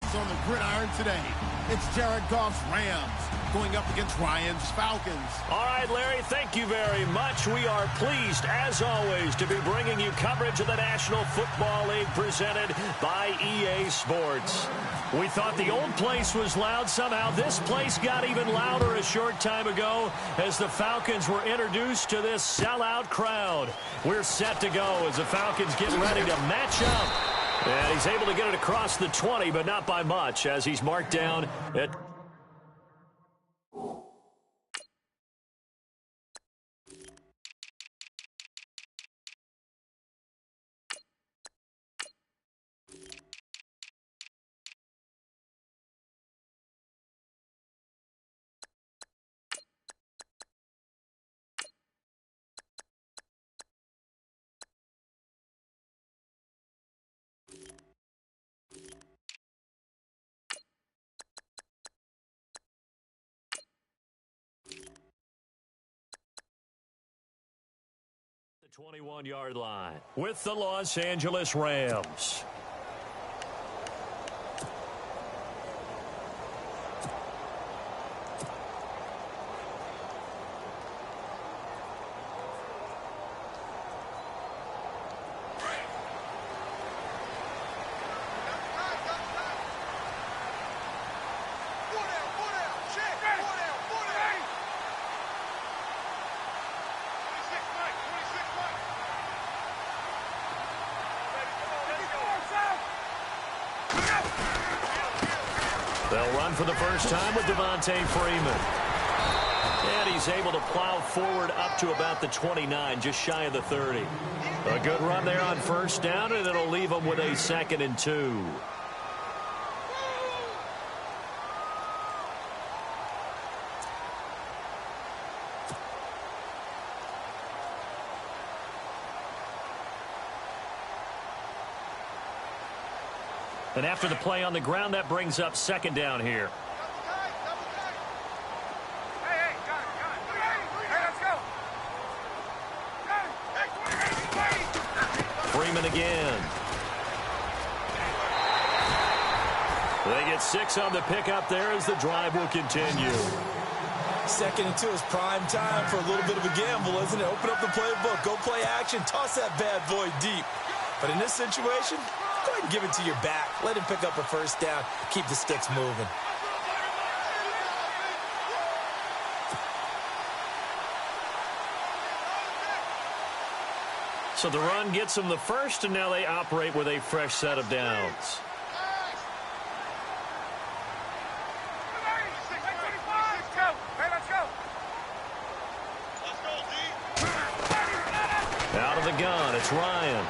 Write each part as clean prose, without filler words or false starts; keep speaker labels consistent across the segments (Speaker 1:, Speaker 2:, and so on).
Speaker 1: Falcons on the gridiron today. It's Jared Goff's Rams going up against Ryan's Falcons.
Speaker 2: All right, Larry, thank you very much. We are pleased, as always, to be bringing you coverage of the National Football League presented by EA Sports. We thought the old place was loud. Somehow this place got even louder a short time ago as the Falcons were introduced to this sellout crowd. We're set to go as the Falcons get ready to match up. And he's able to get it across the 20, but not by much, as he's marked down at the 21-yard line with the Los Angeles Rams. They'll run for the first time with Devontae Freeman. And he's able to plow forward up to about the 29, just shy of the 30. A good run there on first down, and it'll leave them with a 2nd and 2. And after the play on the ground, that brings up 2nd down here. Freeman again. They get 6 on the pickup there as the drive will continue.
Speaker 3: 2nd and 2 is prime time for a little bit of a gamble, isn't it? Open up the playbook, go play action, toss that bad boy deep. But in this situation, go ahead and give it to your back. Let him pick up a first down. Keep the sticks moving.
Speaker 2: So the run gets them the first, and now they operate with a fresh set of downs. Out of the gun, it's Ryan.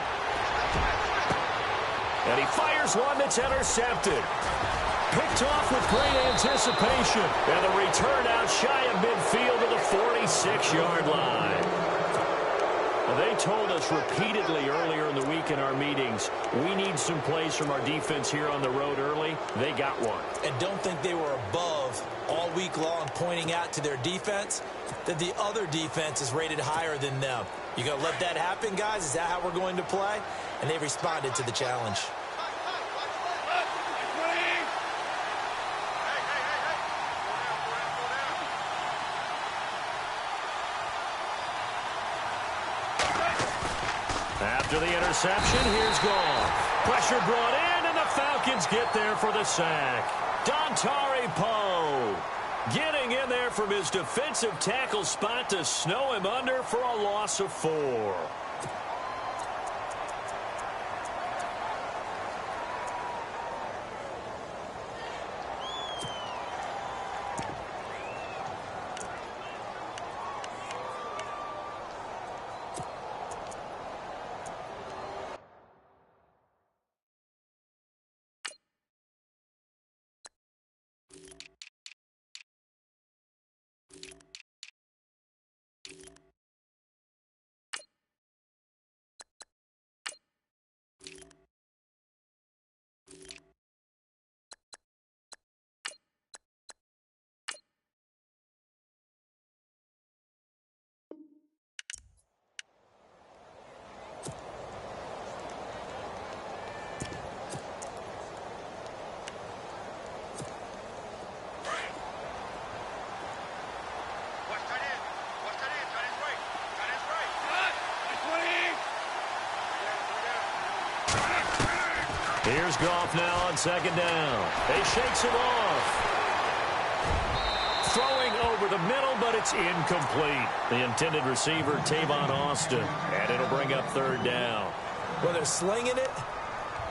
Speaker 2: And he fires one that's intercepted. Picked off with great anticipation. And the return out shy of midfield to the 46-yard line. They told us repeatedly earlier in the week in our meetings, we need some plays from our defense here on the road early. They got one.
Speaker 3: And don't think they were above all week long pointing out to their defense that the other defense is rated higher than them. You going to let that happen, guys? Is that how we're going to play? And they responded to the challenge.
Speaker 2: After the interception, here's Goff. Pressure brought in, and the Falcons get there for the sack. Dontari Poe getting in there from his defensive tackle spot to snow him under for a loss of 4. Here's Goff now on second down. He shakes it off. Throwing over the middle, but it's incomplete. The intended receiver, Tavon Austin. And it'll bring up third down.
Speaker 3: Well, they're slinging it.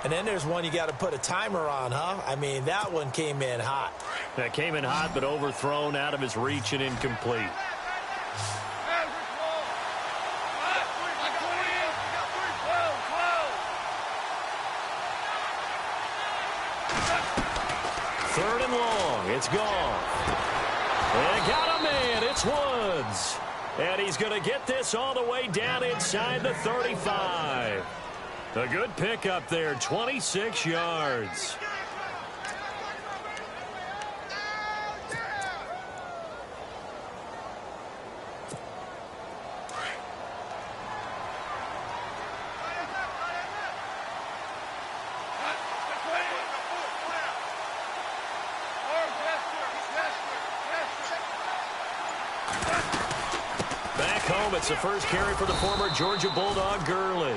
Speaker 3: And then there's one you got to put a timer on, huh? I mean, that one came in hot.
Speaker 2: That came in hot, but overthrown, out of his reach, and incomplete. Third and long. It's gone. And got a man. It's Woods. And he's going to get this all the way down inside the 35. A good pickup there, 26 yards. Back home, it's the first carry for the former Georgia Bulldog, Gurley.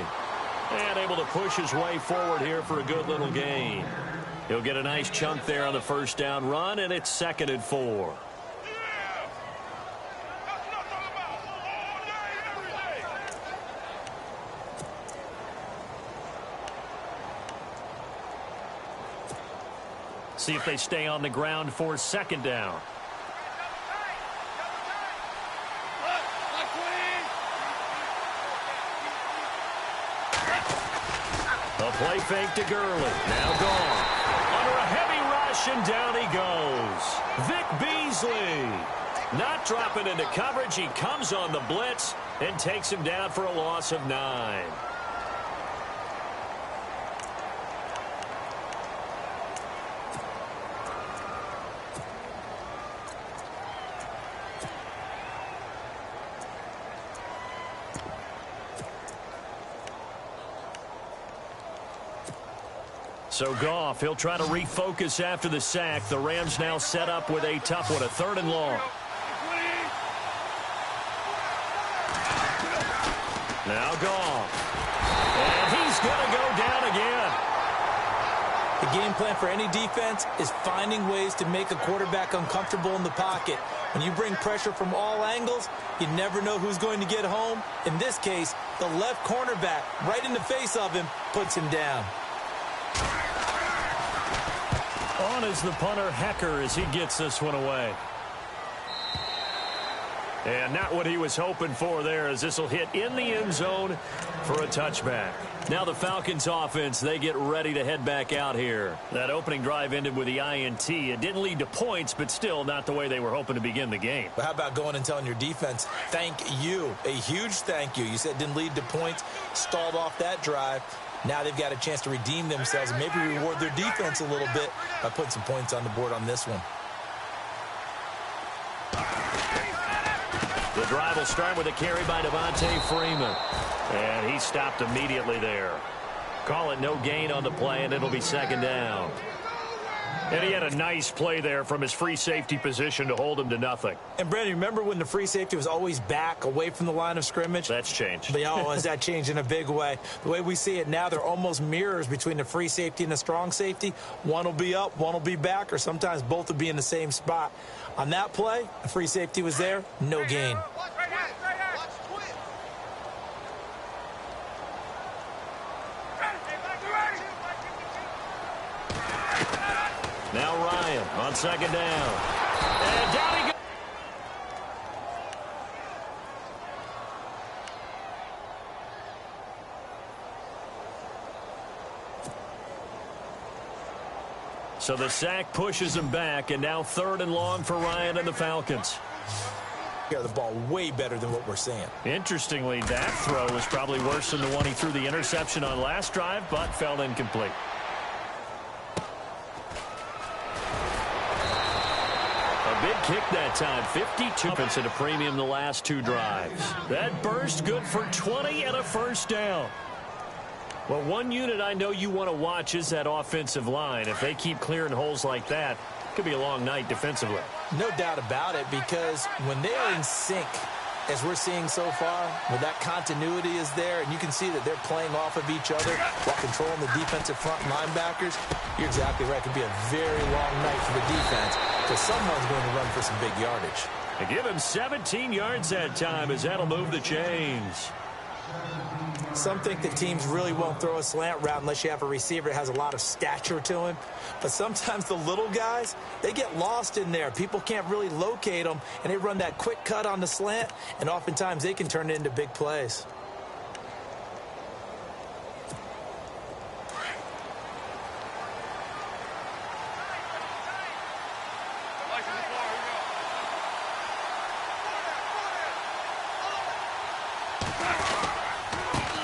Speaker 2: And able to push his way forward here for a good little gain. He'll get a nice chunk there on the first down run, and it's 2nd and 4. See if they stay on the ground for 2nd down. Play fake to Gurley. Now gone. Under a heavy rush, and down he goes. Vic Beasley. Not dropping into coverage. He comes on the blitz and takes him down for a loss of 9. So Goff, he'll try to refocus after the sack. The Rams now set up with a tough one, a 3rd and long. Now Goff. And he's going to go down again.
Speaker 3: The game plan for any defense is finding ways to make a quarterback uncomfortable in the pocket. When you bring pressure from all angles, you never know who's going to get home. In this case, the left cornerback, right in the face of him, puts him down.
Speaker 2: On is the punter, Hecker, as he gets this one away. And not what he was hoping for there, as this will hit in the end zone for a touchback. Now the Falcons offense, they get ready to head back out here. That opening drive ended with the INT. It didn't lead to points, but still not the way they were hoping to begin the game.
Speaker 3: But how about going and telling your defense, thank you, a huge thank you. You said it didn't lead to points, stalled off that drive. Now they've got a chance to redeem themselves and maybe reward their defense a little bit by putting some points on the board on this one.
Speaker 2: The drive will start with a carry by Devontae Freeman. And he stopped immediately there. Call it no gain on the play, and it'll be 2nd down. And he had a nice play there from his free safety position to hold him to nothing.
Speaker 3: And, Brandon, remember when the free safety was always back away from the line of scrimmage?
Speaker 2: That's changed.
Speaker 3: But, oh, has that changed in a big way? The way we see it now, they're almost mirrors between the free safety and the strong safety. One will be up, one will be back, or sometimes both will be in the same spot. On that play, the free safety was there, no gain.
Speaker 2: Now Ryan on 2nd down. And down he goes. So the sack pushes him back, and now 3rd and long for Ryan and the Falcons.
Speaker 3: The ball way better than what we're seeing.
Speaker 2: Interestingly, that throw was probably worse than the one he threw the interception on last drive, but fell incomplete. Big kick that time, 52 points at a premium the last 2 drives. That burst good for 20 and a first down. Well, one unit I know you want to watch is that offensive line. If they keep clearing holes like that, it could be a long night defensively.
Speaker 3: No doubt about it, because when they are in sync, as we're seeing so far, where that continuity is there, and you can see that they're playing off of each other while controlling the defensive front linebackers, you're exactly right. It could be a very long night for the defense because someone's going to run for some big yardage.
Speaker 2: They give him 17 yards that time as that'll move the chains.
Speaker 3: Some think that teams really won't throw a slant route unless you have a receiver that has a lot of stature to him. But sometimes the little guys, they get lost in there. People can't really locate them, and they run that quick cut on the slant, and oftentimes they can turn it into big plays.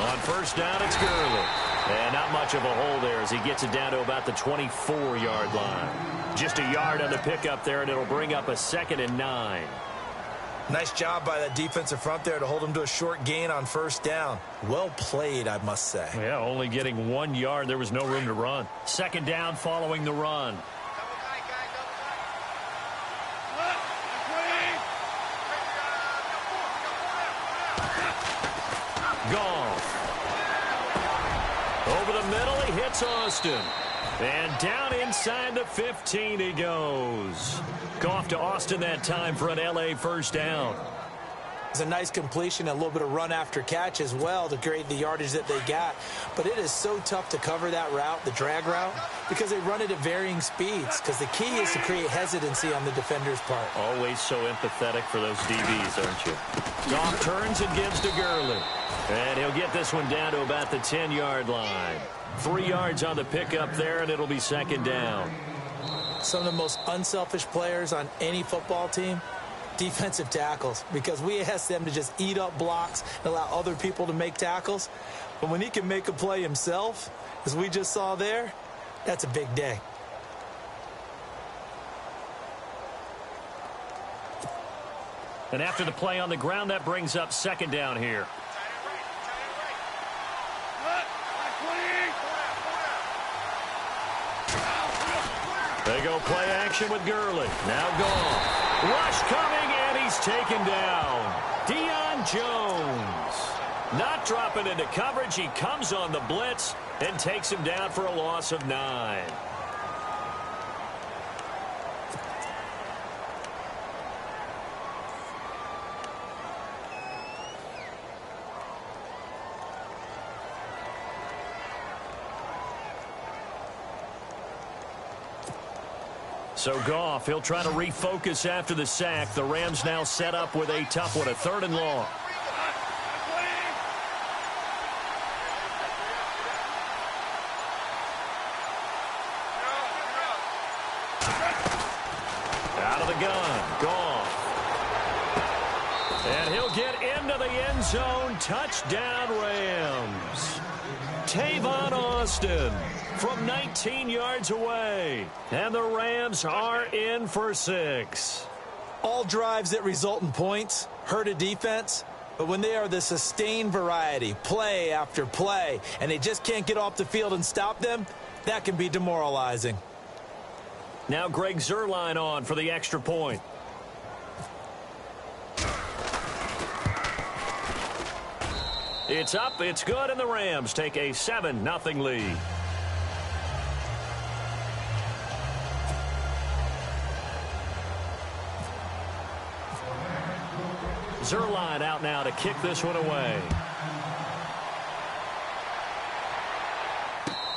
Speaker 2: On first down, it's Gurley. And not much of a hole there as he gets it down to about the 24-yard line. Just a yard on the pickup there, and it'll bring up a 2nd and 9.
Speaker 3: Nice job by that defensive front there to hold him to a short gain on first down. Well played, I must say.
Speaker 2: Yeah, only getting 1 yard. There was no room to run. 2nd down following the run. Goff. Over the middle, he hits Austin. And down inside the 15 he goes. Goff to Austin that time for an L.A. first down.
Speaker 3: It's a nice completion, a little bit of run after catch as well to create the yardage that they got. But it is so tough to cover that route, the drag route, because they run it at varying speeds. Because the key is to create hesitancy on the defender's part.
Speaker 2: Always so empathetic for those DBs, aren't you? Goff turns and gives to Gurley. And he'll get this one down to about the 10-yard line. 3 yards on the pickup there, and it'll be 2nd down.
Speaker 3: Some of the most unselfish players on any football team, defensive tackles, because we ask them to just eat up blocks and allow other people to make tackles. But when he can make a play himself, as we just saw there, that's a big day.
Speaker 2: And after the play on the ground, that brings up 2nd down here. They go play action with Gurley. Now Goff. Rush coming, and he's taken down. Deion Jones. Not dropping into coverage. He comes on the blitz and takes him down for a loss of 9. So Goff, he'll try to refocus after the sack. The Rams now set up with a tough one, a 3rd and long. Out of the gun, Goff. And he'll get into the end zone. Touchdown, Rams. Tavon Austin from 19 yards away. And the Rams are in for 6.
Speaker 3: All drives that result in points hurt a defense, but when they are the sustained variety, play after play, and they just can't get off the field and stop them, that can be demoralizing.
Speaker 2: Now Greg Zuerlein on for the extra point. It's up, it's good, and the Rams take a 7-0 lead. Zuerlein out now to kick this one away.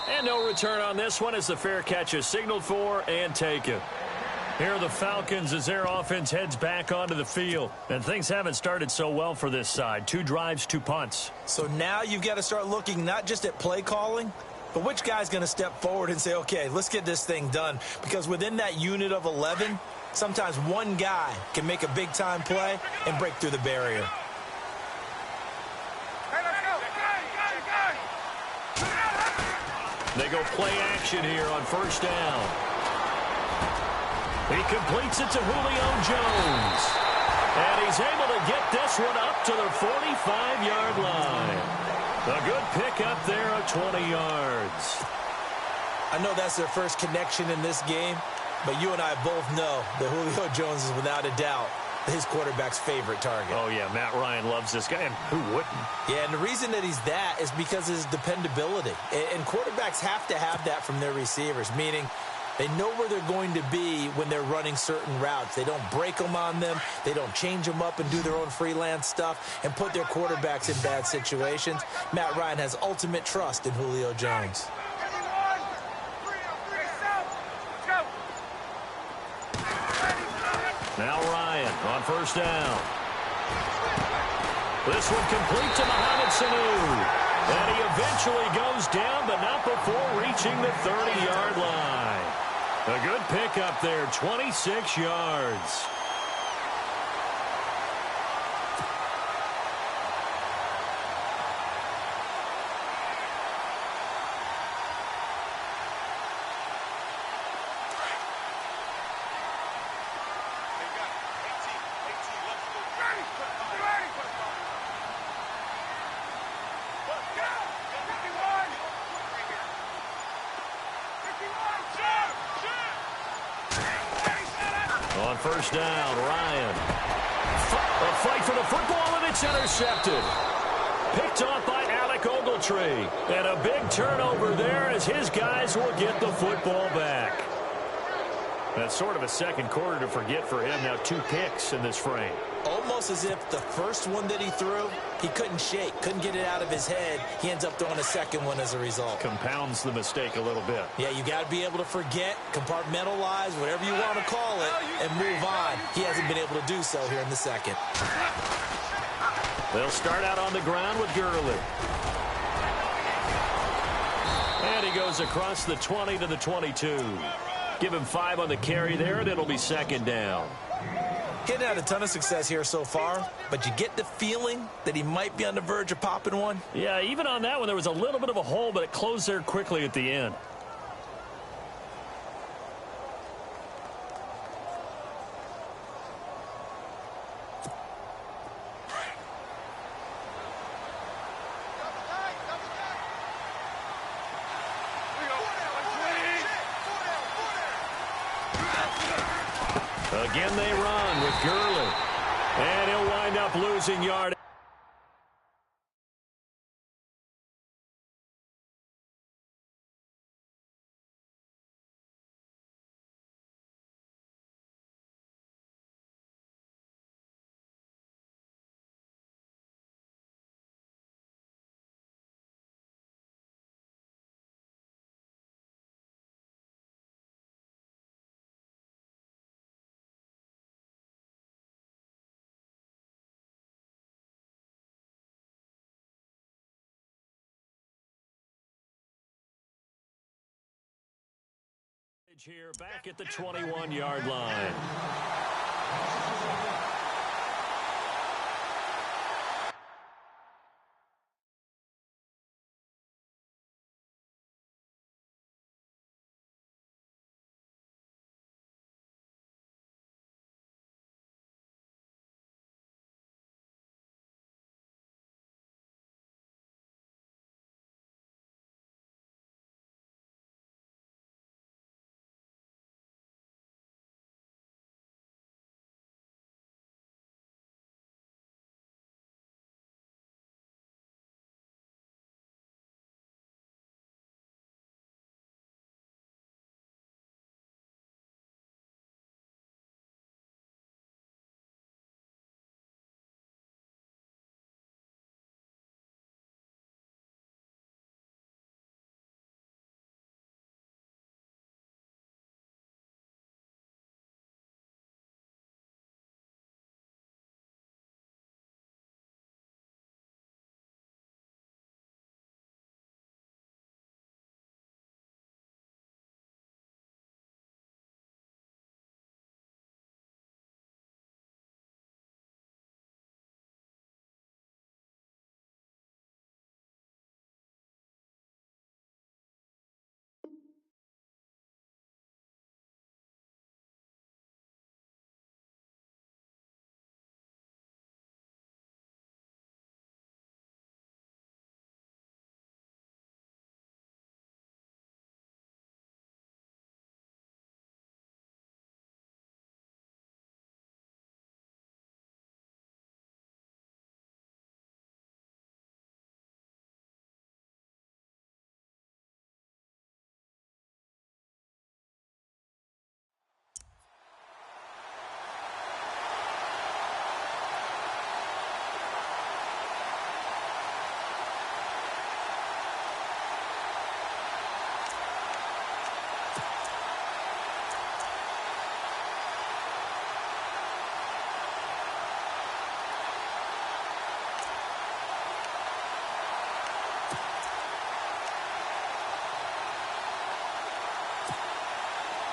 Speaker 2: And no return on this one as the fair catch is signaled for and taken. Here are the Falcons as their offense heads back onto the field. And things haven't started so well for this side. 2 drives, 2 punts.
Speaker 3: So now you've got to start looking not just at play calling, but which guy's going to step forward and say, okay, let's get this thing done. Because within that unit of 11, sometimes one guy can make a big-time play and break through the barrier.
Speaker 2: They go play action here on first down. He completes it to Julio Jones. And he's able to get this one up to the 45-yard line. A good pickup there of 20 yards.
Speaker 3: I know that's their first connection in this game, but you and I both know that Julio Jones is without a doubt his quarterback's favorite target.
Speaker 2: Oh, yeah, Matt Ryan loves this guy, and who wouldn't?
Speaker 3: Yeah, and the reason that he's that is because of his dependability. And quarterbacks have to have that from their receivers, meaning they know where they're going to be when they're running certain routes. They don't break them on them. They don't change them up and do their own freelance stuff and put their quarterbacks in bad situations. Matt Ryan has ultimate trust in Julio Jones.
Speaker 2: Now Ryan on first down. This one complete to Mohamed Sanu. And he eventually goes down, but not before reaching the 30-yard line. A good pickup there, 26 yards. On first down, Ryan. A fight for the football, and it's intercepted. Picked off by Alec Ogletree. And a big turnover there as his guys will get the football back. That's sort of a second quarter to forget for him. Now 2 picks in this frame.
Speaker 3: Almost as if the first one that he threw, he couldn't shake, couldn't get it out of his head. He ends up throwing a second one as a result.
Speaker 2: Compounds the mistake a little bit.
Speaker 3: Yeah, you got to be able to forget, compartmentalize, whatever you want to call it, and move on. He hasn't been able to do so here in the second.
Speaker 2: They'll start out on the ground with Gurley. And he goes across the 20 to the 22. Give him 5 on the carry there, and it'll be second down.
Speaker 3: Getting had a ton of success here so far, but you get the feeling that he might be on the verge of popping one.
Speaker 2: Yeah, even on that one, there was a little bit of a hole, but it closed there quickly at the end. Again, they run with Gurley. And he'll wind up losing yard. Here back at the 21-yard line.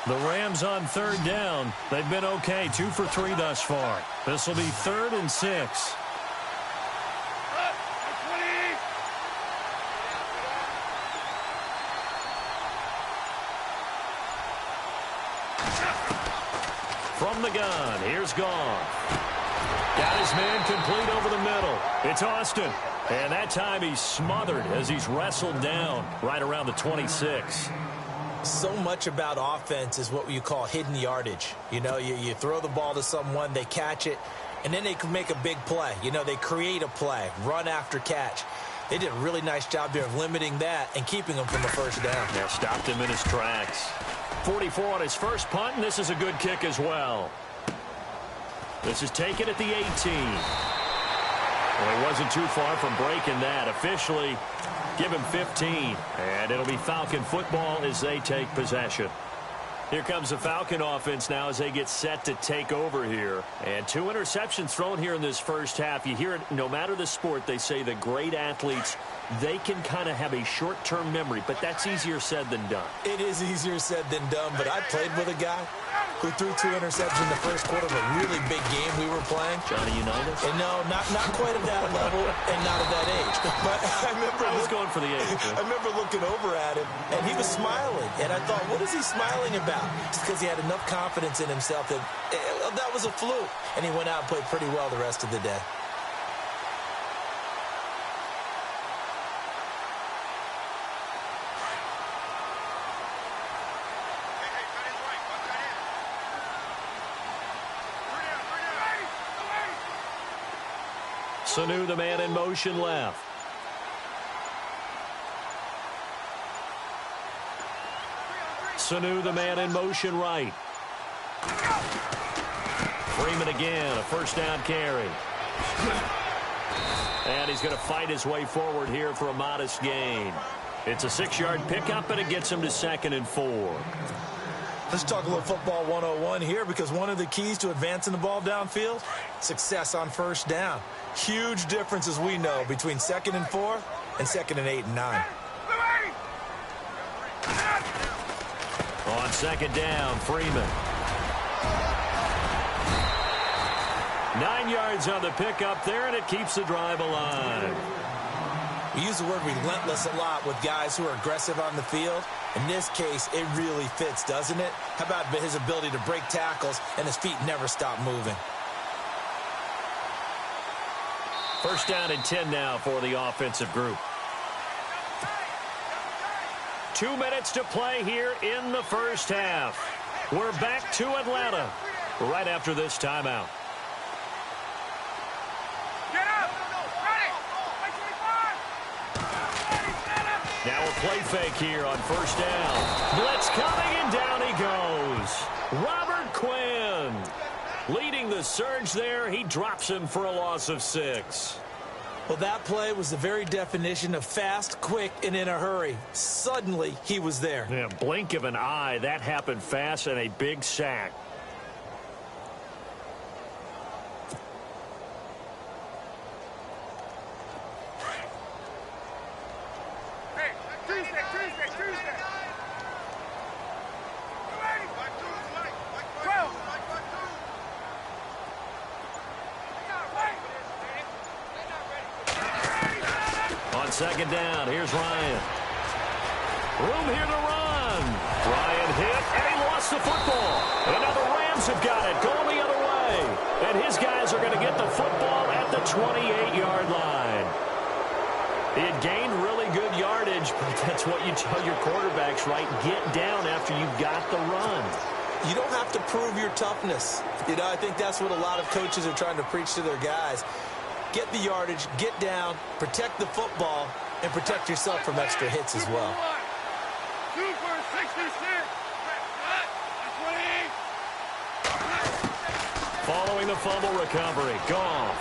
Speaker 2: The Rams on third down. They've been okay, 2 for 3 thus far. This will be 3rd and 6. From the gun, here's Goff. Got his man complete over the middle. It's Austin. And that time he's smothered as he's wrestled down right around the 26.
Speaker 3: So much about offense is what you call hidden yardage. You know, you throw the ball to someone, they catch it, and then they can make a big play. You know, they create a play, run after catch. They did a really nice job there of limiting that and keeping him from the first down.
Speaker 2: Yeah, stopped him in his tracks. 44 on his first punt, and this is a good kick as well. This is taken at the 18. Well, he wasn't too far from breaking that. Officially, give him 15. And it'll be Falcon football as they take possession. Here comes the Falcon offense now as they get set to take over here. And 2 interceptions thrown here in this first half. You hear it, no matter the sport, they say the great athletes, they can kind of have a short-term memory, but that's easier said than done.
Speaker 3: It is easier said than done, but I played with a guy who threw 2 interceptions in the first quarter of a really big game we were playing.
Speaker 2: Johnny Unitas?
Speaker 3: And no, not quite at that level and not at that age. But I
Speaker 2: was going for the age.
Speaker 3: I remember looking over at him, and he was smiling. And I thought, what is he smiling about? Just because he had enough confidence in himself that that was a fluke. And he went out and played pretty well the rest of the day.
Speaker 2: Sanu, the man in motion left. Sanu, the man in motion right. Freeman again, a first down carry. And he's going to fight his way forward here for a modest gain. It's a 6-yard pickup, and it gets him to 2nd and 4.
Speaker 3: Let's talk a little football 101 here, because one of the keys to advancing the ball downfield, success on first down. Huge difference, as we know, between 2nd and 4 and 2nd and 8 and 9.
Speaker 2: On 2nd down, Freeman. 9 yards on the pickup there, and it keeps the drive alive.
Speaker 3: We use the word relentless a lot with guys who are aggressive on the field. In this case, it really fits, doesn't it? How about his ability to break tackles and his feet never stop moving?
Speaker 2: First down and 10 now for the offensive group. 2 minutes to play here in the first half. We're back to Atlanta right after this timeout. Now a play fake here on first down. Blitz coming, and down he goes. Robert Quinn leading the surge there. He drops him for a loss of 6.
Speaker 3: Well, that play was the very definition of fast, quick, and in a hurry. Suddenly, he was there.
Speaker 2: Yeah, blink of an eye. That happened fast, and a big sack. Second down, here's Ryan. Room here to run. Ryan hit, and he lost the football. And now the Rams have got it, going the other way. And his guys are going to get the football at the 28-yard line. He had gained really good yardage, but that's what you tell your quarterbacks, right? Get down after you've got the run.
Speaker 3: You don't have to prove your toughness. You know, I think that's what a lot of coaches are trying to preach to their guys. Get the yardage, get down, protect the football, and protect yourself from extra hits as well.
Speaker 1: 2 for 66.
Speaker 2: Following the fumble recovery, Goff.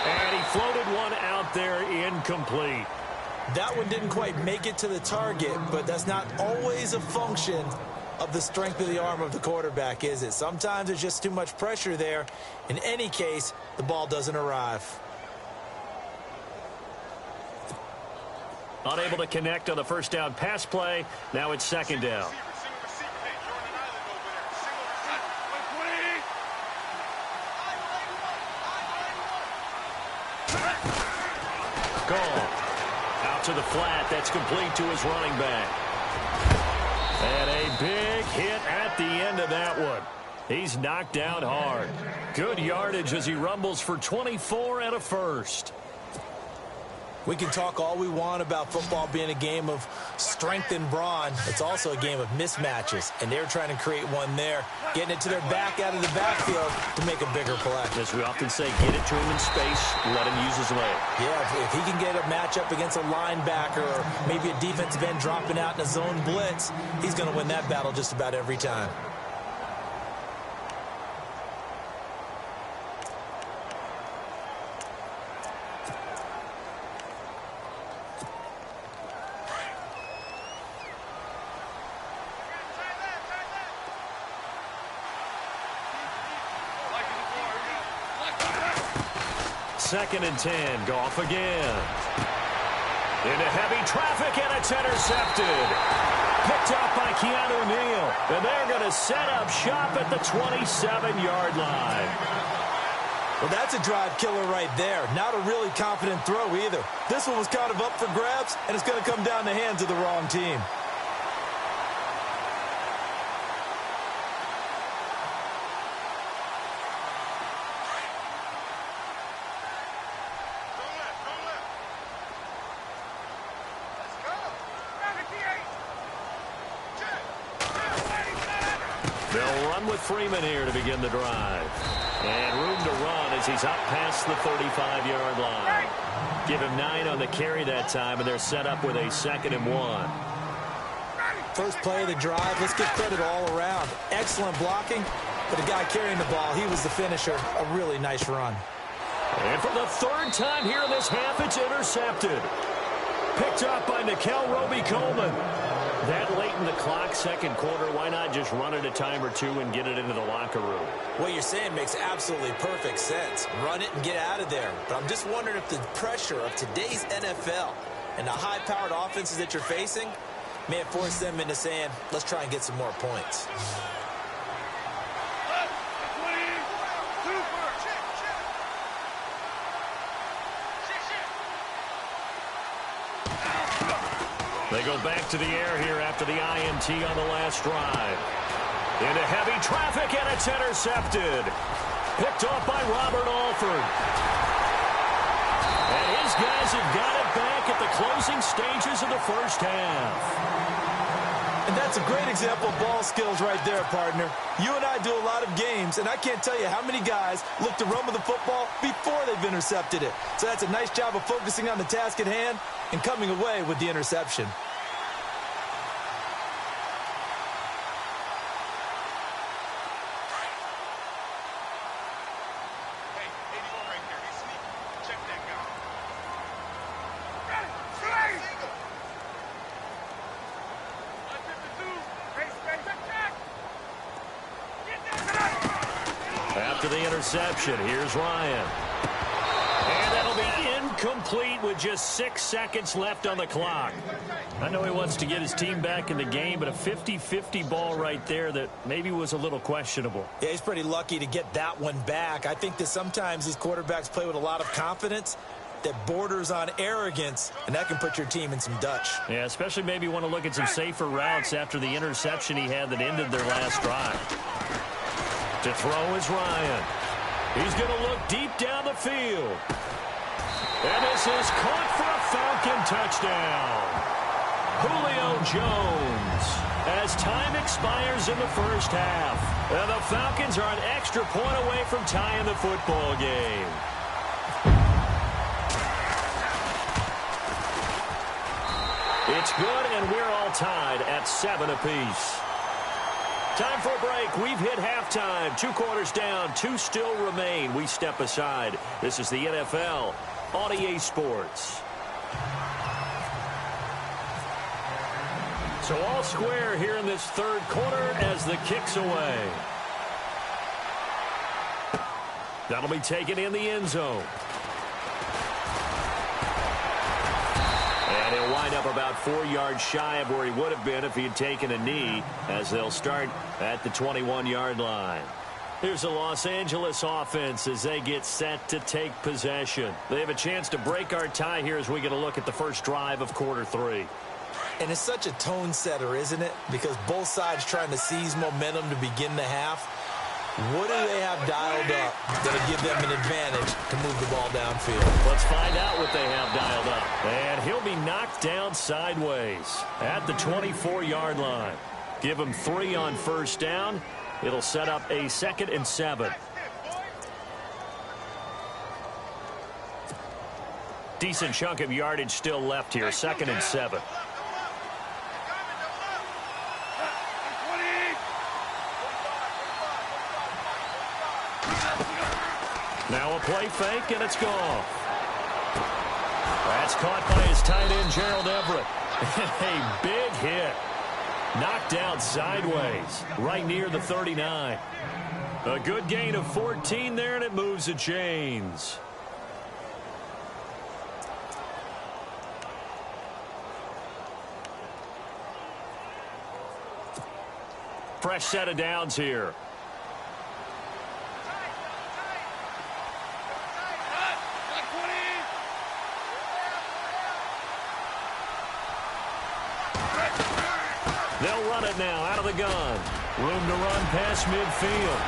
Speaker 2: And he floated one out there incomplete.
Speaker 3: That one didn't quite make it to the target, but that's not always a function of the strength of the arm of the quarterback, is it? Sometimes there's just too much pressure there. In any case, the ball doesn't arrive.
Speaker 2: Unable to connect on the first down pass play. Now it's second down. call. Out to the flat. That's complete to his running back. And a big hit at the end of that one. He's knocked down hard. Good yardage as he rumbles for 24 and a first.
Speaker 3: We can talk all we want about football being a game of strength and brawn. It's also a game of mismatches, and they're trying to create one there, getting it to their back out of the backfield to make a bigger play.
Speaker 2: As we often say, get it to him in space, let him use his leg.
Speaker 3: Yeah, if he can get a matchup against a linebacker or maybe a defensive end dropping out in a zone blitz, he's going to win that battle just about every time.
Speaker 2: Second and 10. Goff again. Into heavy traffic, and it's intercepted. Picked up by Keanu Neal. And they're going to set up shop at the 27-yard line.
Speaker 3: Well, that's a drive killer right there. Not a really confident throw either. This one was kind of up for grabs, and it's going to come down the hands of the wrong team.
Speaker 2: They'll run with Freeman here to begin the drive. And room to run as he's up past the 35-yard line. Give him 9 on the carry that time, and they're set up with a 2nd and 1.
Speaker 3: First play of the drive, let's give credit all around. Excellent blocking, but the guy carrying the ball, he was the finisher. A really nice run.
Speaker 2: And for the 3rd time here in this half, it's intercepted. Picked up by Nickel Roby-Coleman. That late in the clock, second quarter, why not just run it a time or two and get it into the locker room?
Speaker 3: What you're saying makes absolutely perfect sense. Run it and get out of there. But I'm just wondering if the pressure of today's NFL and the high-powered offenses that you're facing may have forced them into saying, let's try and get some more points.
Speaker 2: They go back to the air here after the INT on the last drive. Into heavy traffic, and it's intercepted. Picked off by Robert Alford. And his guys have got it back at the closing stages of the first half.
Speaker 3: And that's a great example of ball skills right there, partner. You and I do a lot of games, and I can't tell you how many guys look to run with the football before they've intercepted it. So that's a nice job of focusing on the task at hand and coming away with the interception.
Speaker 2: After the interception, here's Ryan. And that'll be incomplete with just 6 seconds left on the clock. I know he wants to get his team back in the game, but a 50-50 ball right there that maybe was a little questionable.
Speaker 3: Yeah, he's pretty lucky to get that one back. I think that sometimes these quarterbacks play with a lot of confidence that borders on arrogance, and that can put your team in some Dutch.
Speaker 2: Yeah, especially maybe want to look at some safer routes after the interception he had that ended their last drive. To throw is Ryan. He's going to look deep down the field. And this is caught for a Falcon touchdown. Julio Jones. As time expires in the first half, and the Falcons are an extra point away from tying the football game. It's good, and we're all tied at 7 apiece. Time for a break. We've hit halftime. 2 quarters down. 2 still remain. We step aside. This is the NFL on EA Sports. So all square here in this 3rd quarter as the kick's away. That'll be taken in the end zone. And he'll wind up about 4 yards shy of where he would have been if he had taken a knee, as they'll start at the 21-yard line. Here's the Los Angeles offense as they get set to take possession. They have a chance to break our tie here as we get a look at the first drive of quarter 3.
Speaker 3: And it's such a tone setter, isn't it? Because both sides trying to seize momentum to begin the half. What do they have dialed up that'll give them an advantage to move the ball downfield?
Speaker 2: Let's find out what they have dialed up. And he'll be knocked down sideways at the 24-yard line. Give him 3 on first down. It'll set up a 2nd and 7. Decent chunk of yardage still left here. 2nd and 7. Now a play fake, and it's gone. That's caught by his tight end, Gerald Everett. A big hit. Knocked down sideways, right near the 39. A good gain of 14 there, and it moves the chains. Fresh set of downs here. They'll run it now out of the gun. Room to run past midfield.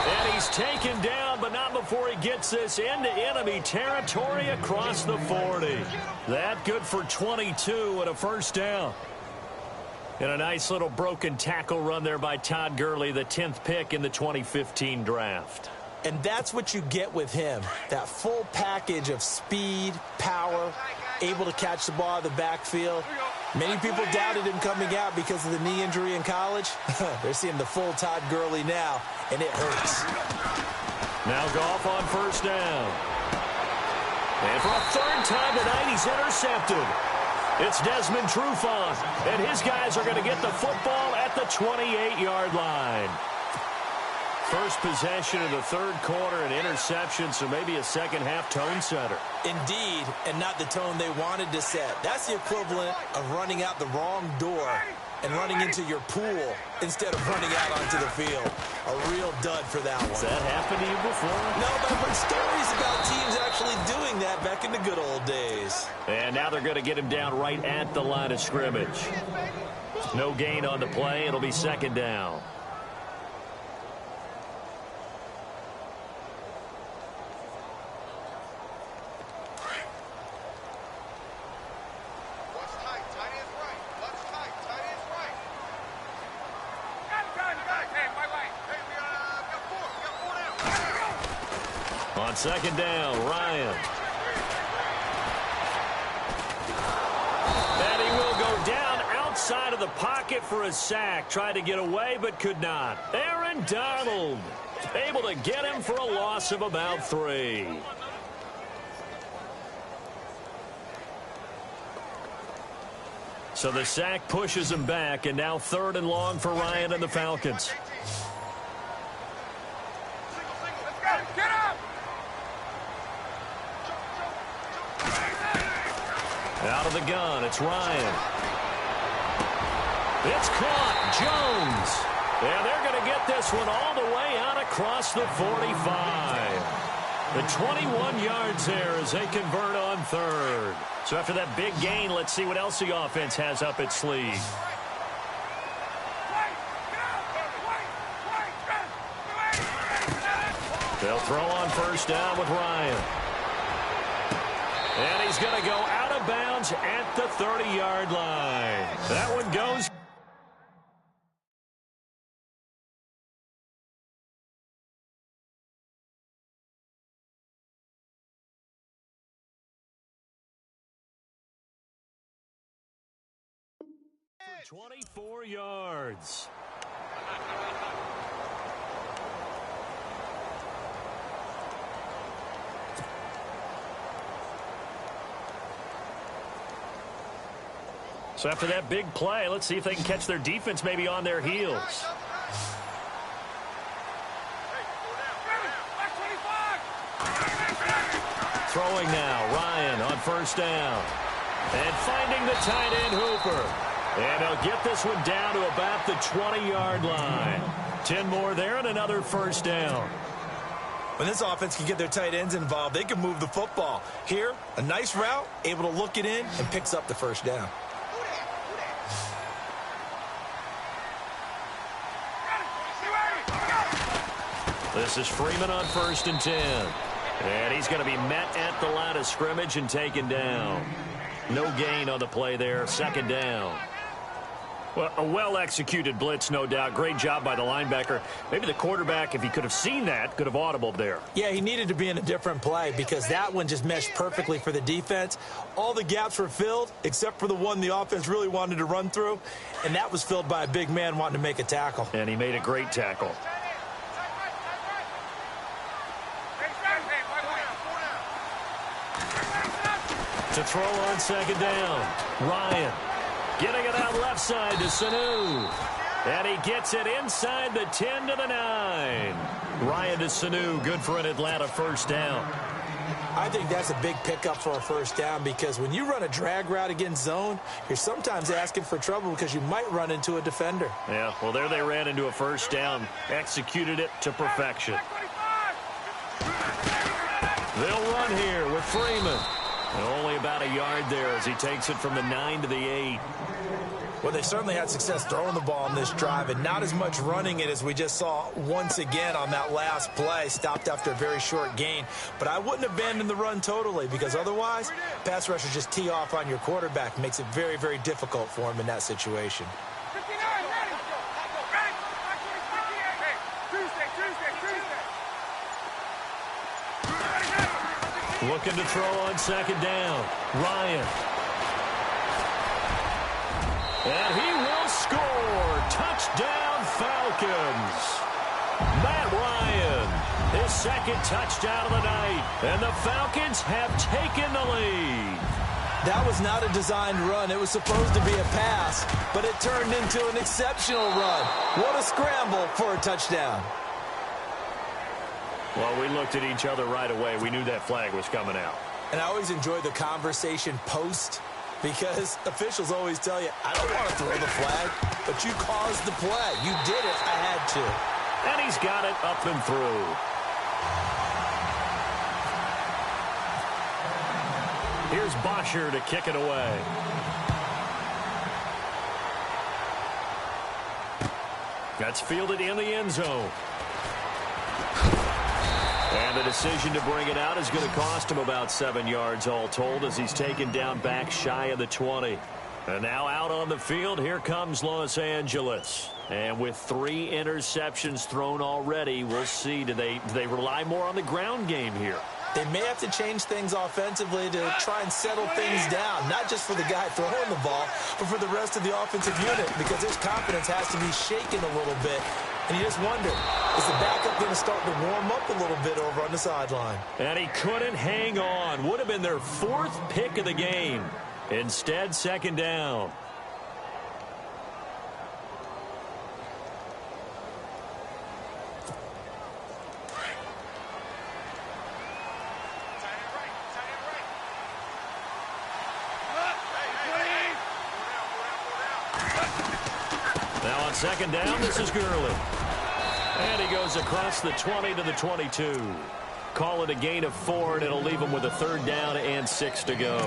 Speaker 2: And he's taken down, but not before he gets this into enemy territory across the 40. That good for 22 and a first down. And a nice little broken tackle run there by Todd Gurley, the 10th pick in the 2015 draft.
Speaker 3: And that's what you get with him. That full package of speed, power, able to catch the ball out of the backfield. Many people doubted him coming out because of the knee injury in college. They're seeing the full Todd Gurley now, and it hurts.
Speaker 2: Now Goff on first down. And for a 3rd time tonight, he's intercepted. It's Desmond Trufant, and his guys are going to get the football at the 28-yard line. First possession of the 3rd quarter, an interception, so maybe a second-half tone setter.
Speaker 3: Indeed, and not the tone they wanted to set. That's the equivalent of running out the wrong door and running into your pool instead of running out onto the field. A real dud for that one.
Speaker 2: Has that happened to you before?
Speaker 3: No, but I've heard stories about teams actually doing that back in the good old days.
Speaker 2: And now they're going to get him down right at the line of scrimmage. No gain on the play. It'll be 2nd down. On 2nd down, Ryan. And he will go down outside of the pocket for a sack. Tried to get away, but could not. Aaron Donald able to get him for a loss of about 3. So the sack pushes him back, and now 3rd and long for Ryan and the Falcons. Out of the gun, it's Ryan. It's caught, Jones. And they're going to get this one all the way out across the 45. The 21 yards there as they convert on 3rd. So after that big gain, let's see what else the offense has up its sleeve. They'll throw on first down with Ryan. And he's going to go out of bounds at the 30-yard line. That one goes. For 24 yards. So after that big play, let's see if they can catch their defense maybe on their heels. Throwing now, Ryan on first down. And finding the tight end, Hooper. And they'll get this one down to about the 20-yard line. 10 more there and another first down.
Speaker 3: When this offense can get their tight ends involved, they can move the football. Here, a nice route, able to look it in, and picks up the first down.
Speaker 2: This is Freeman on 1st and 10. And he's going to be met at the line of scrimmage and taken down. No gain on the play there, 2nd down. Well, a well-executed blitz, no doubt. Great job by the linebacker. Maybe the quarterback, if he could have seen that, could have audibled there.
Speaker 3: Yeah, he needed to be in a different play because that one just meshed perfectly for the defense. All the gaps were filled except for the one the offense really wanted to run through, and that was filled by a big man wanting to make a tackle.
Speaker 2: And he made a great tackle. To throw on 2nd down, Ryan. Getting it out left side to Sanu. And he gets it inside the 10 to the 9. Ryan to Sanu, good for an Atlanta first down.
Speaker 3: I think that's a big pickup for a first down because when you run a drag route against zone, you're sometimes asking for trouble because you might run into a defender.
Speaker 2: Yeah, well, there they ran into a first down. Executed it to perfection. They'll run here with Freeman. And only about a yard there as he takes it from the 9 to the 8.
Speaker 3: Well, they certainly had success throwing the ball on this drive and not as much running it as we just saw once again on that last play. Stopped after a very short gain. But I wouldn't abandon the run totally because otherwise, pass rushers just tee off on your quarterback. Makes it very, very difficult for him in that situation.
Speaker 2: Looking to throw on 2nd down. Ryan. And he will score. Touchdown, Falcons. Matt Ryan, his 2nd touchdown of the night. And the Falcons have taken the lead.
Speaker 3: That was not a designed run. It was supposed to be a pass, but it turned into an exceptional run. What a scramble for a touchdown.
Speaker 2: Well, we looked at each other right away. We knew that flag was coming out.
Speaker 3: And I always enjoy the conversation post because officials always tell you, I don't want to throw the flag, but you caused the play. You did it. I had to.
Speaker 2: And he's got it up and through. Here's Bosher to kick it away. That's fielded in the end zone. And the decision to bring it out is going to cost him about 7 yards all told as he's taken down back shy of the 20. And now out on the field, here comes Los Angeles. And with 3 interceptions thrown already, we'll see. Do they rely more on the ground game here?
Speaker 3: They may have to change things offensively to try and settle things down, not just for the guy throwing the ball, but for the rest of the offensive unit because his confidence has to be shaken a little bit. And you just wonder, is the backup going to start to warm up a little bit over on the sideline?
Speaker 2: And he couldn't hang on. Would have been their 4th pick of the game. Instead, 2nd down. Now on 2nd down, this is Gurley. And he goes across the 20 to the 22. Call it a gain of 4, and it'll leave him with a 3rd down and 6 to go.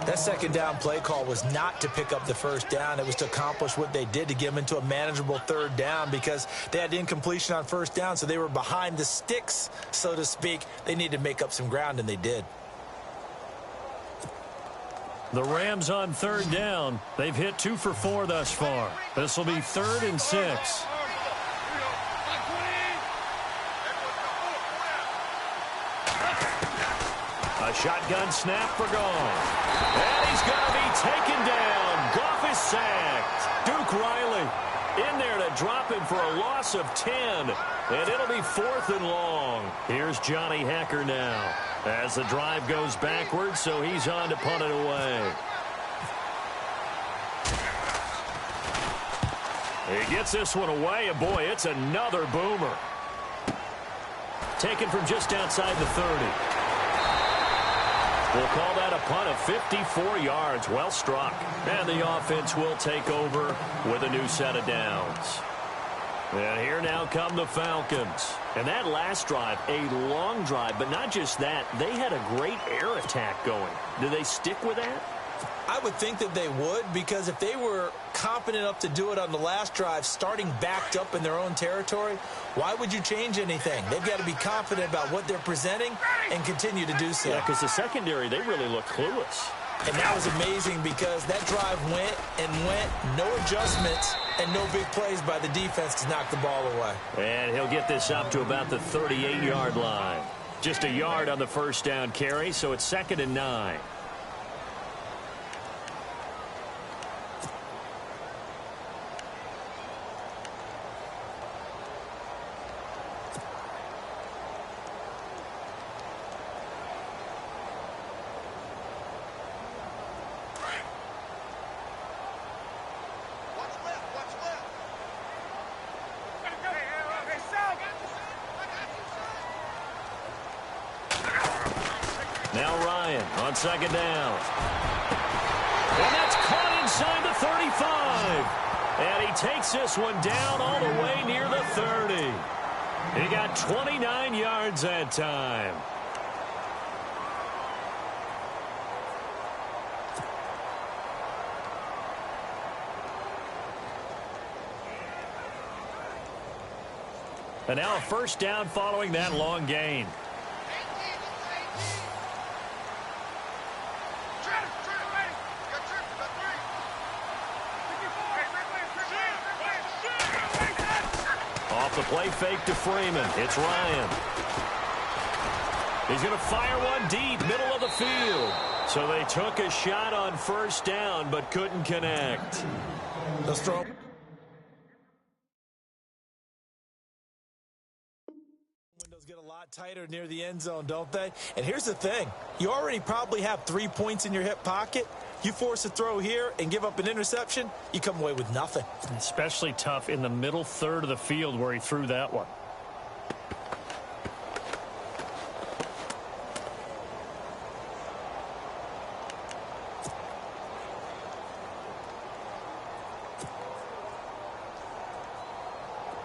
Speaker 3: That 2nd down play call was not to pick up the 1st down. It was to accomplish what they did to get them into a manageable 3rd down because they had incompletion on 1st down, so they were behind the sticks, so to speak. They needed to make up some ground, and they did.
Speaker 2: The Rams on 3rd down. They've hit 2 for 4 thus far. This will be 3rd and 6. A shotgun snap for Goff. And he's going to be taken down. Goff is sacked. Duke Riley in there to drop him for a loss of 10. And it'll be 4th and long. Here's Johnny Hekker now as the drive goes backwards, so he's on to punt it away. He gets this one away, and boy, it's another boomer. Taken from just outside the 30. We'll call that a punt of 54 yards. Well struck. And the offense will take over with a new set of downs. And here now come the Falcons. And that last drive, a long drive, but not just that, they had a great air attack going. Do they stick with that?
Speaker 3: I would think that they would, because if they were confident enough to do it on the last drive, starting backed up in their own territory, why would you change anything? They've got to be confident about what they're presenting and continue to do so.
Speaker 2: Yeah, because the secondary, they really look clueless.
Speaker 3: And that was amazing because that drive went and went, no adjustments, and no big plays by the defense to knock the ball away.
Speaker 2: And he'll get this up to about the 38-yard line. Just a yard on the first down carry, so it's 2nd and 9. Now Ryan on 2nd down. And that's caught inside the 35. And he takes this one down all the way near the 30. He got 29 yards that time. And now a first down following that long gain. Off the play fake to Freeman. It's Ryan. He's going to fire one deep, middle of the field. So they took a shot on first down, but couldn't connect.
Speaker 3: Let's throw. Windows get a lot tighter near the end zone, don't they? And here's the thing. You already probably have 3 points in your hip pocket. You force a throw here and give up an interception, you come away with nothing.
Speaker 2: Especially tough in the middle third of the field where he threw that one.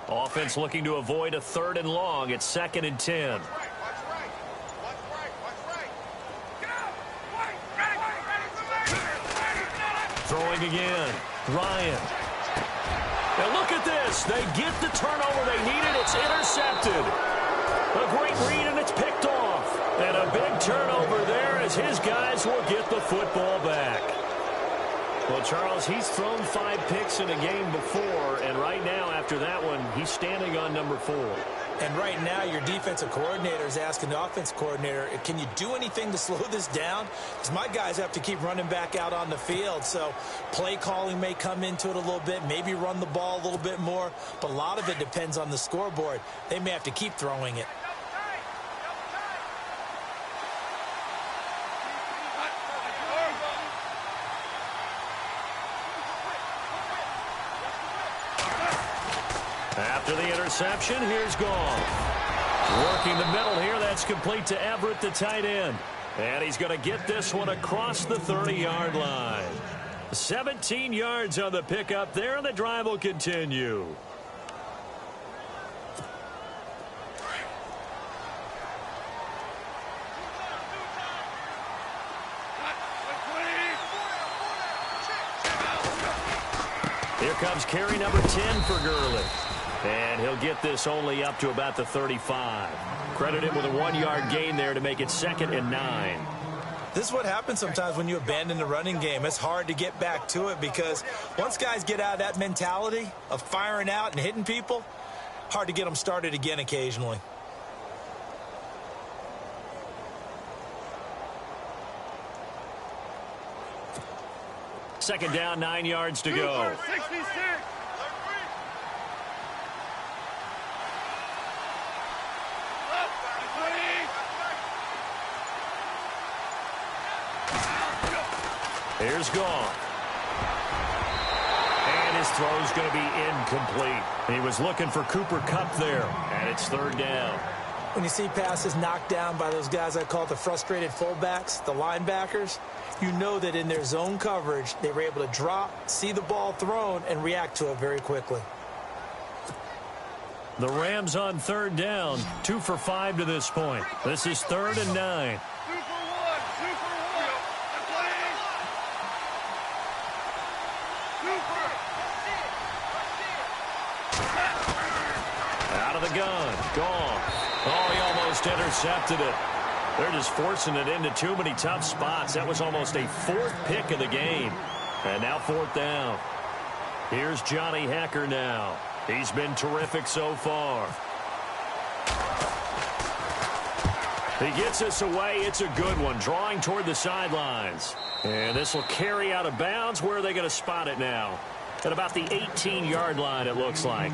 Speaker 2: Offense looking to avoid a 3rd and long. It's 2nd and 10. Throwing again. Ryan. Now look at this. They get the turnover they needed. It's intercepted. A great read, and it's picked off. And a big turnover there as his guys will get the football back. Well, Charles, he's thrown 5 picks in a game before, and right now, after that one, he's standing on number 4.
Speaker 3: And right now, your defensive coordinator is asking the offense coordinator, can you do anything to slow this down? Because my guys have to keep running back out on the field. So play calling may come into it a little bit, maybe run the ball a little bit more. But a lot of it depends on the scoreboard. They may have to keep throwing it.
Speaker 2: After the interception, here's Goff. Working the middle here, that's complete to Everett, the tight end. And he's going to get this one across the 30-yard line. 17 yards on the pickup there, and the drive will continue. Here comes carry number 10 for Gurley. And he'll get this only up to about the 35. Credit him with a 1-yard gain there to make it 2nd and 9.
Speaker 3: This is what happens sometimes when you abandon the running game. It's hard to get back to it because once guys get out of that mentality of firing out and hitting people, hard to get them started again occasionally.
Speaker 2: Second down, 9 yards to go.
Speaker 1: 66.
Speaker 2: Here's Goff. And his throw's going to be incomplete. He was looking for Cooper Kupp there, and it's 3rd down.
Speaker 3: When you see passes knocked down by those guys I call the frustrated fullbacks, the linebackers, you know that in their zone coverage, they were able to drop, see the ball thrown, and react to it very quickly.
Speaker 2: The Rams on third down, 2 for 5 to this point. This is 3rd and 9. Out of the gun, gone. Oh, he almost intercepted it. They're just forcing it into too many tough spots. That was almost a 4th pick of the game. And now 4th down. Here's Johnny Hekker now. He's been terrific so far. He gets us away. It's a good one, drawing toward the sidelines. And this will carry out of bounds. Where are they going to spot it now? At about the 18-yard line, it looks like.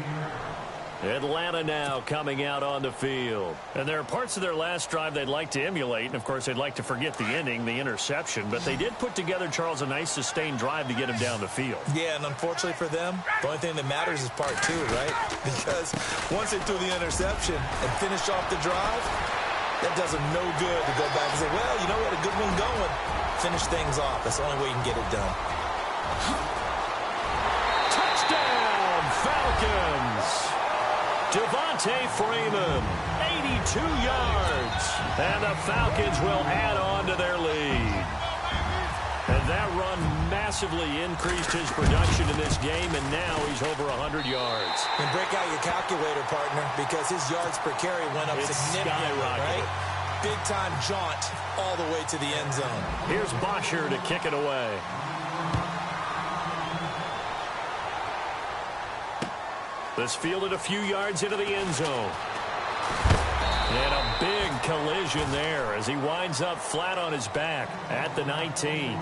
Speaker 2: Atlanta now coming out on the field. And there are parts of their last drive they'd like to emulate. And, of course, they'd like to forget the ending, the interception. But they did put together, Charles, a nice sustained drive to get him down the field.
Speaker 3: Yeah, and unfortunately for them, the only thing that matters is part 2, right? Because once they threw the interception and finished off the drive, that does them no good to go back and say, well, you know, we had a good one going. Finish things off. That's the only way you can get it done.
Speaker 2: Touchdown, Falcons! Devontae Freeman, 82 yards. And the Falcons will add on to their lead. And that run massively increased his production in this game, and now he's over 100 yards.
Speaker 3: And break out your calculator, partner, because his yards per carry went up significantly, right? Big-time jaunt all the way to the end zone.
Speaker 2: Here's Bosher to kick it away. This fielded a few yards into the end zone. And a big collision there as he winds up flat on his back at the 19.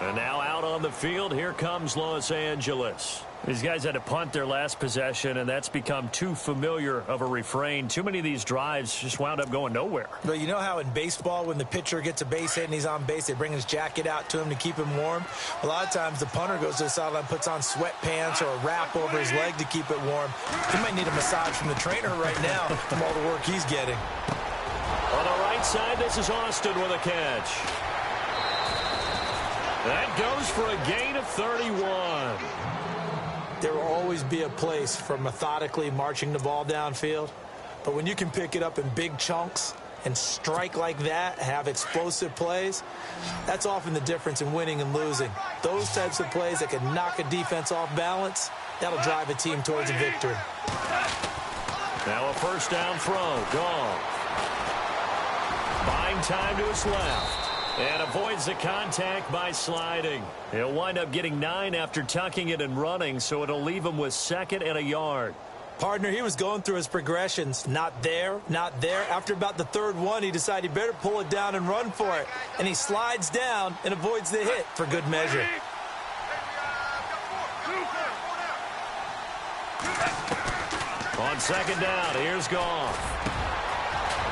Speaker 2: And now out on the field, here comes Los Angeles. These guys had to punt their last possession, and that's become too familiar of a refrain. Too many of these drives just wound up going nowhere.
Speaker 3: But you know how in baseball, when the pitcher gets a base hit and he's on base, they bring his jacket out to him to keep him warm? A lot of times the punter goes to the sideline, puts on sweatpants or a wrap over his leg to keep it warm. He might need a massage from the trainer right now from all the work he's getting.
Speaker 2: On the right side, this is Austin with a catch. That goes for a gain of 31.
Speaker 3: There will always be a place for methodically marching the ball downfield. But when you can pick it up in big chunks and strike like that, have explosive plays, that's often the difference in winning and losing. Those types of plays that can knock a defense off balance, that'll drive a team towards a victory.
Speaker 2: Now a first down throw. Gone. Buying time to his left. And avoids the contact by sliding. He'll wind up getting 9 after tucking it and running, so it'll leave him with 2nd and a yard.
Speaker 3: Partner, he was going through his progressions. Not there, not there. After about the 3rd one, he decided he better pull it down and run for it. And he slides down and avoids the hit for good measure.
Speaker 2: On 2nd down, here's Goff.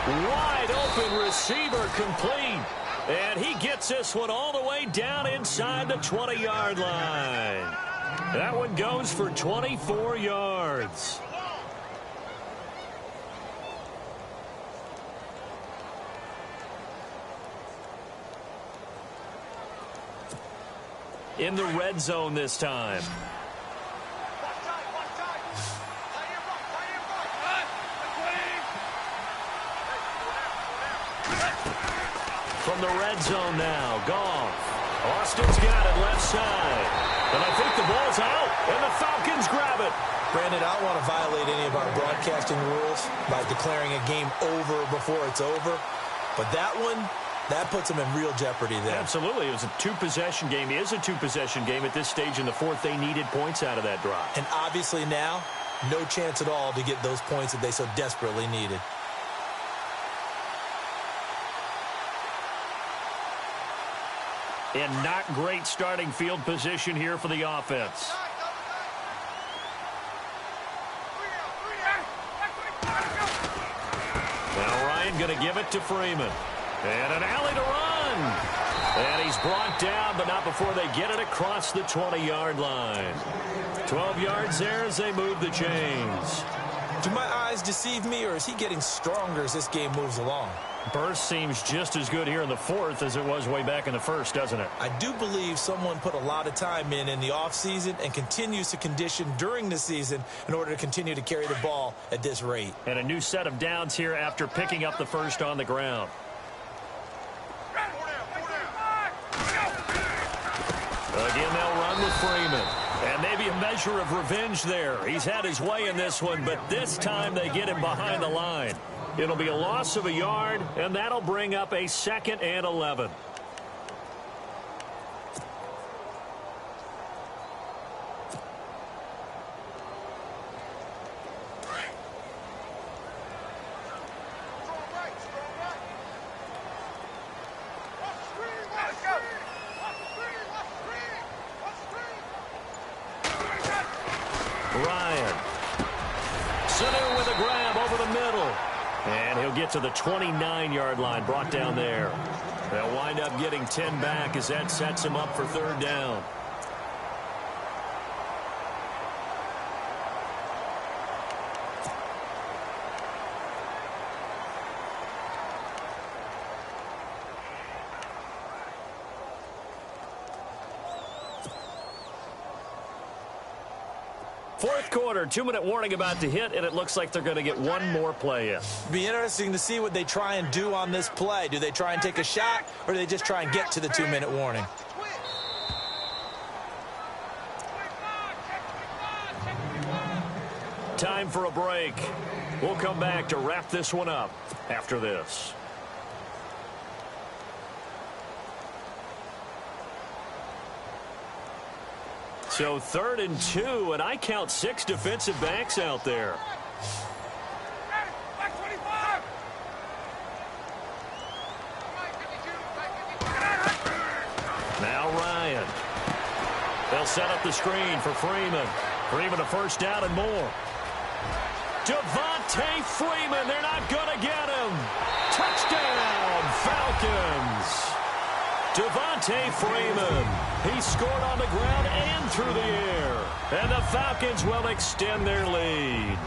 Speaker 2: Wide open receiver complete. And he gets this one all the way down inside the 20-yard line. That one goes for 24 yards. In the red zone this time. From the red zone now, Goff. Austin's got it left side. And I think the ball's out, and the Falcons grab it.
Speaker 3: Brandon, I don't want to violate any of our broadcasting rules by declaring a game over before it's over. But that one, that puts them in real jeopardy there.
Speaker 2: Absolutely. It was a 2-possession game. It is a 2-possession game at this stage in the 4th. They needed points out of that drive.
Speaker 3: And obviously now, no chance at all to get those points that they so desperately needed.
Speaker 2: And not great starting field position here for the offense. Now Ryan going to give it to Freeman. And an alley to run. And he's brought down, but not before they get it across the 20-yard line. 12 yards there as they move the chains.
Speaker 3: Do my eyes deceive me, or is he getting stronger as this game moves along?
Speaker 2: Burst seems just as good here in the fourth as it was way back in the first, doesn't it?
Speaker 3: I do believe someone put a lot of time in the offseason and continues to condition during the season in order to continue to carry the ball at this rate.
Speaker 2: And a new set of downs here after picking up the first on the ground. Again, they'll run with Freeman. And maybe a measure of revenge there. He's had his way in this one, but this time they get him behind the line. It'll be a loss of a yard, and that'll bring up a 2nd and 11. Ryan. Sanu with a grab over the middle. And he'll get to the 29-yard line, brought down there. They'll wind up getting 10 back as that sets him up for 3rd down. Fourth quarter, 2-minute warning about to hit, and it looks like they're going to get one more play in.
Speaker 3: Be interesting to see what they try and do on this play. Do they try and take a shot, or do they just try and get to the 2-minute warning?
Speaker 2: Time for a break. We'll come back to wrap this one up after this. So 3rd and 2, and I count 6 defensive backs out there. Now Ryan. They'll set up the screen for Freeman. Freeman a 1st down and more. Devontae Freeman, they're not going to get him. Touchdown, Falcons. Devontae Freeman. He scored on the ground and through the air. And the Falcons will extend their lead.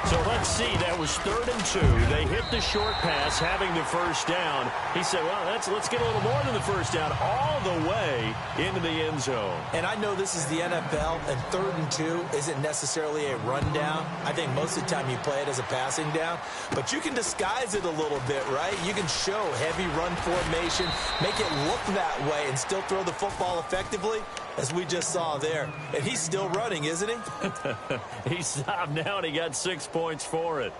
Speaker 2: So let's see, that was 3rd and 2. They hit the short pass, having the 1st down. He said, well, let's get a little more than the 1st down, all the way into the end zone.
Speaker 3: And I know this is the NFL, and 3rd and 2 isn't necessarily a rundown. I think most of the time you play it as a passing down. But you can disguise it a little bit, right? You can show heavy run formation, make it look that way, and still throw the football effectively, as we just saw there. And he's still running, isn't he?
Speaker 2: He stopped now, and he got 6 points for it.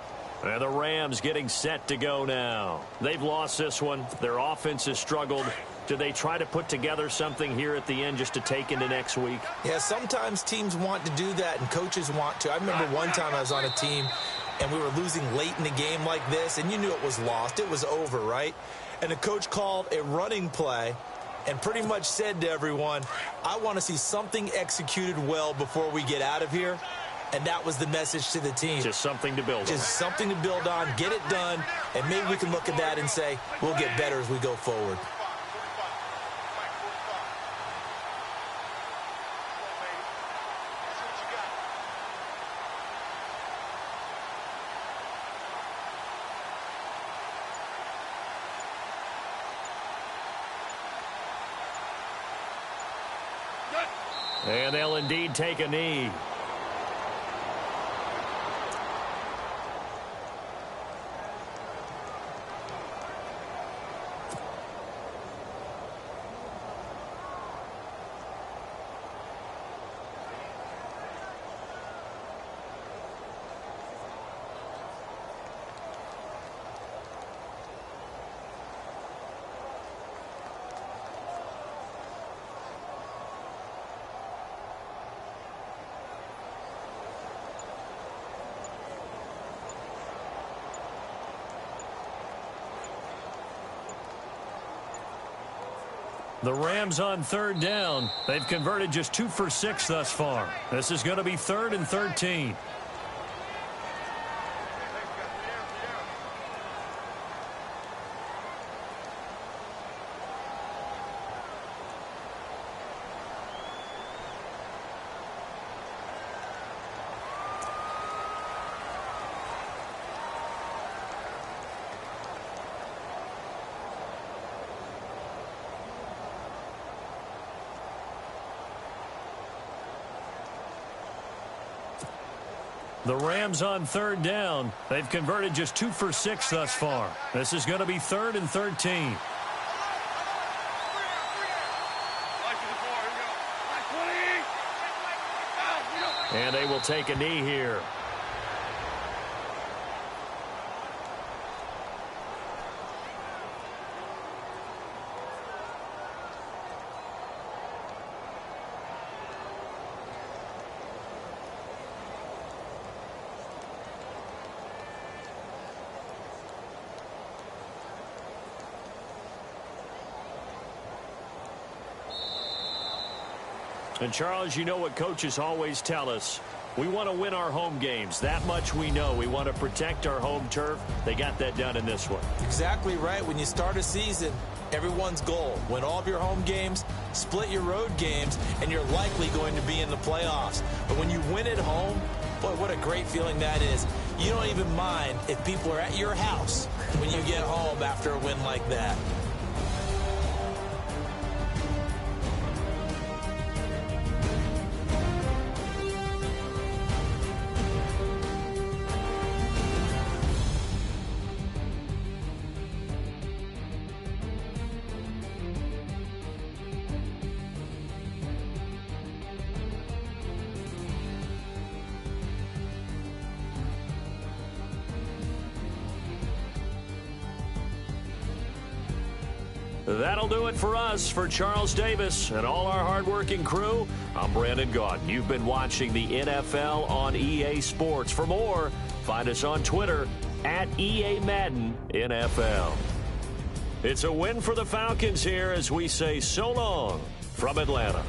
Speaker 2: And the Rams getting set to go now. They've lost this one. Their offense has struggled. Do they try to put together something here at the end just to take into next week?
Speaker 3: Yeah, sometimes teams want to do that, and coaches want to. I remember one time I was on a team, and we were losing late in the game like this, and you knew it was lost. It was over, right? And the coach called a running play and pretty much said to everyone, I want to see something executed well before we get out of here. And that was the message to the team.
Speaker 2: Just something to build on.
Speaker 3: Just something to build on, get it done, and maybe we can look at that and say, we'll get better as we go forward.
Speaker 2: And they'll indeed take a knee. The Rams on 3rd down. They've converted just 2 for 6 thus far. This is going to be 3rd and 13. The Rams on third down. They've converted just 2 for 6 thus far. This is going to be 3rd and 13. And they will take a knee here. And, Charles, you know what coaches always tell us. We want to win our home games. That much we know. We want to protect our home turf. They got that done in this one.
Speaker 3: Exactly right. When you start a season, everyone's goal: win all of your home games, split your road games, and you're likely going to be in the playoffs. But when you win at home, boy, what a great feeling that is. You don't even mind if people are at your house when you get home after a win like that.
Speaker 2: That'll do it for us. For Charles Davis and all our hardworking crew, I'm Brandon Gaudin. You've been watching the NFL on EA Sports. For more, find us on Twitter at EA Madden NFL. It's a win for the Falcons here as we say so long from Atlanta.